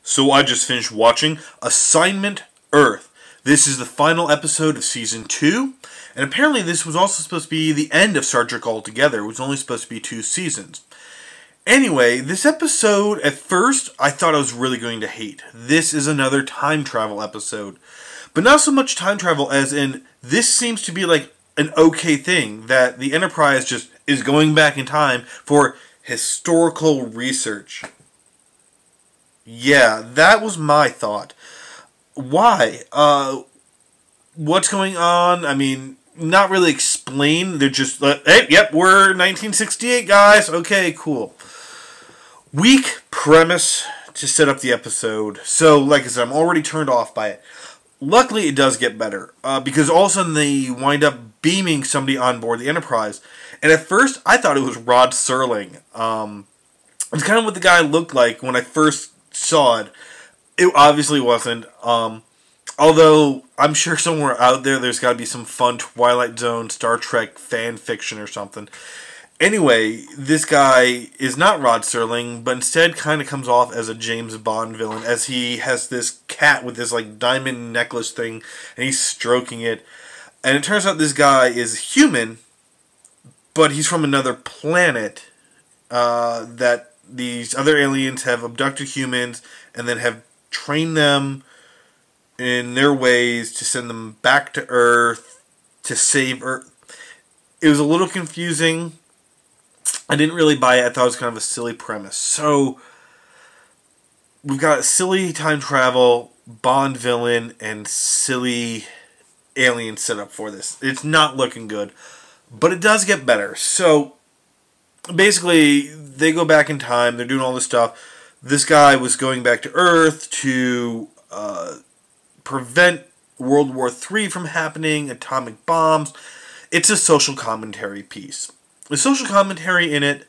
So I just finished watching Assignment Earth. This is the final episode of Season 2, and apparently this was also supposed to be the end of Star Trek altogether. It was only supposed to be 2 seasons. Anyway, this episode, at first, I thought I was really going to hate. This is another time travel episode. But not so much time travel as in, this seems to be like an okay thing, that the Enterprise just is going back in time for historical research. Yeah, that was my thought. Why? What's going on? I mean, not really explained. They're just like, hey, yep, we're 1968, guys. Okay, cool. Weak premise to set up the episode. So, like I said, I'm already turned off by it. Luckily, it does get better. Because all of a sudden, they wind up beaming somebody on board the Enterprise. And at first, I thought it was Rod Serling. It's kind of what the guy looked like when I first saw it. It obviously wasn't. Although, I'm sure somewhere out there's got to be some fun Twilight Zone, Star Trek fan fiction or something. Anyway, this guy is not Rod Serling, but instead kind of comes off as a James Bond villain, as he has this cat with this like diamond necklace thing, and he's stroking it. And it turns out this guy is human, but he's from another planet that these other aliens have abducted humans and then have trained them in their ways to send them back to Earth to save Earth. It was a little confusing. I didn't really buy it. I thought it was kind of a silly premise. So, we've got silly time travel, Bond villain, and silly alien setup for this. It's not looking good, but it does get better. So, basically, they go back in time. They're doing all this stuff. This guy was going back to Earth to prevent World War III from happening, atomic bombs. It's a social commentary piece. The social commentary in it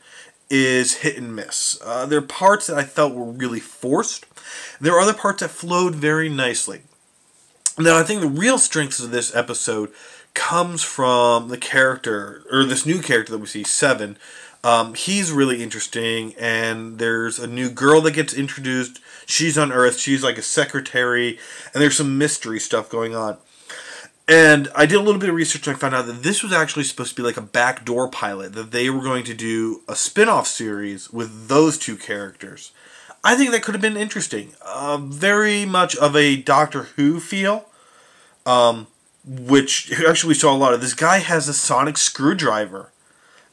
is hit and miss. There are parts that I felt were really forced. There are other parts that flowed very nicely. Now, I think the real strength of this episode comes from the character, or this new character that we see, Seven. He's really interesting, and there's a new girl that gets introduced. She's on Earth. She's like a secretary, and there's some mystery stuff going on. And I did a little bit of research and I found out that this was actually supposed to be like a backdoor pilot, that they were going to do a spin-off series with those two characters. I think that could have been interesting. Very much of a Doctor Who feel, which actually we saw a lot of. This guy has a sonic screwdriver.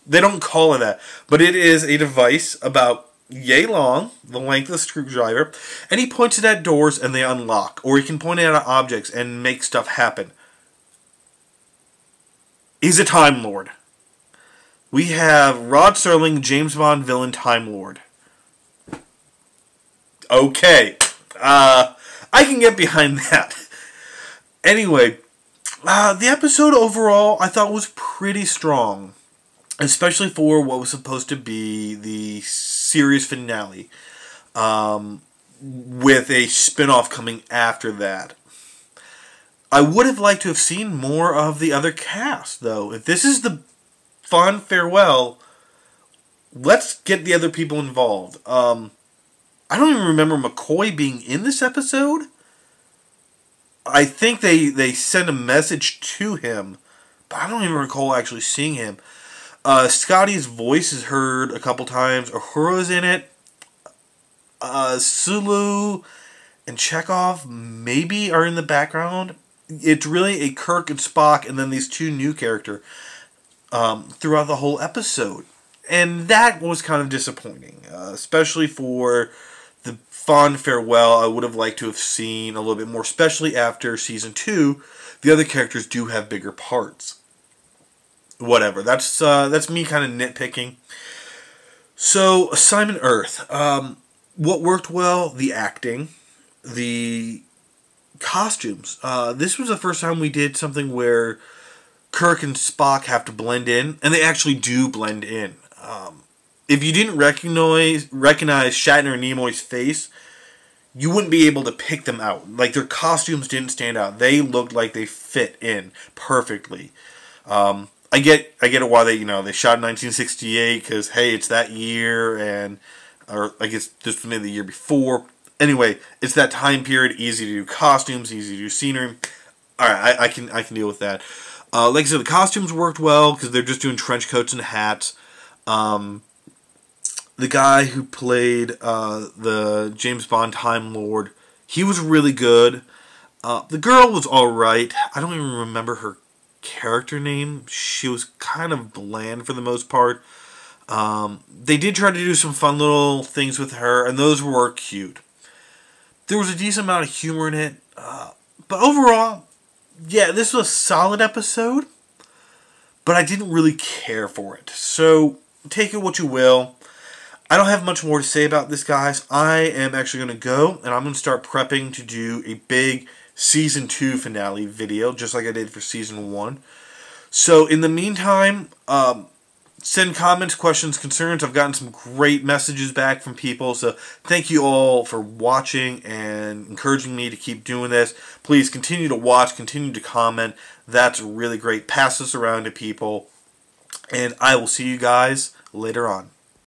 They don't call it that, but it is a device about yay long, the length of the screwdriver, and he points it at doors and they unlock. Or he can point it at objects and make stuff happen. He's a Time Lord. We have Rod Serling, James Bond villain, Time Lord. Okay. I can get behind that. Anyway, the episode overall I thought was pretty strong. Especially for what was supposed to be the series finale. With a spin-off coming after that. I would have liked to have seen more of the other cast, though. If this is the fun farewell, let's get the other people involved. I don't even remember McCoy being in this episode. I think they sent a message to him, but I don't even recall actually seeing him. Scotty's voice is heard a couple times. Uhura's in it. Sulu and Chekhov maybe are in the background. It's really a Kirk and Spock and then these two new characters throughout the whole episode. And that was kind of disappointing, especially for the fond farewell. I would have liked to have seen a little bit more, especially after Season 2. The other characters do have bigger parts. Whatever, that's me kind of nitpicking. So, Assignment Earth. What worked well? The acting. The costumes. This was the first time we did something where Kirk and Spock have to blend in, and they actually do blend in. If you didn't recognize Shatner and Nimoy's face, you wouldn't be able to pick them out. Like, their costumes didn't stand out. They looked like they fit in perfectly. I get it why they shot in 1968 because hey, it's that year, or I guess this was maybe the year before. Anyway, it's that time period. Easy to do costumes, easy to do scenery. All right, I can deal with that. Like I said, the costumes worked well because they're just doing trench coats and hats. The guy who played the James Bond Time Lord, he was really good. The girl was alright. I don't even remember her character name. She was kind of bland for the most part. They did try to do some fun little things with her, and those were cute. There was a decent amount of humor in it. But overall, yeah, this was a solid episode. But I didn't really care for it. So, take it what you will. I don't have much more to say about this, guys. I am actually going to go, and I'm going to start prepping to do a big Season 2 finale video, just like I did for Season 1. So, in the meantime, send comments, questions, concerns. I've gotten some great messages back from people, so thank you all for watching and encouraging me to keep doing this. Please continue to watch, continue to comment. That's really great. Pass this around to people, and I will see you guys later on.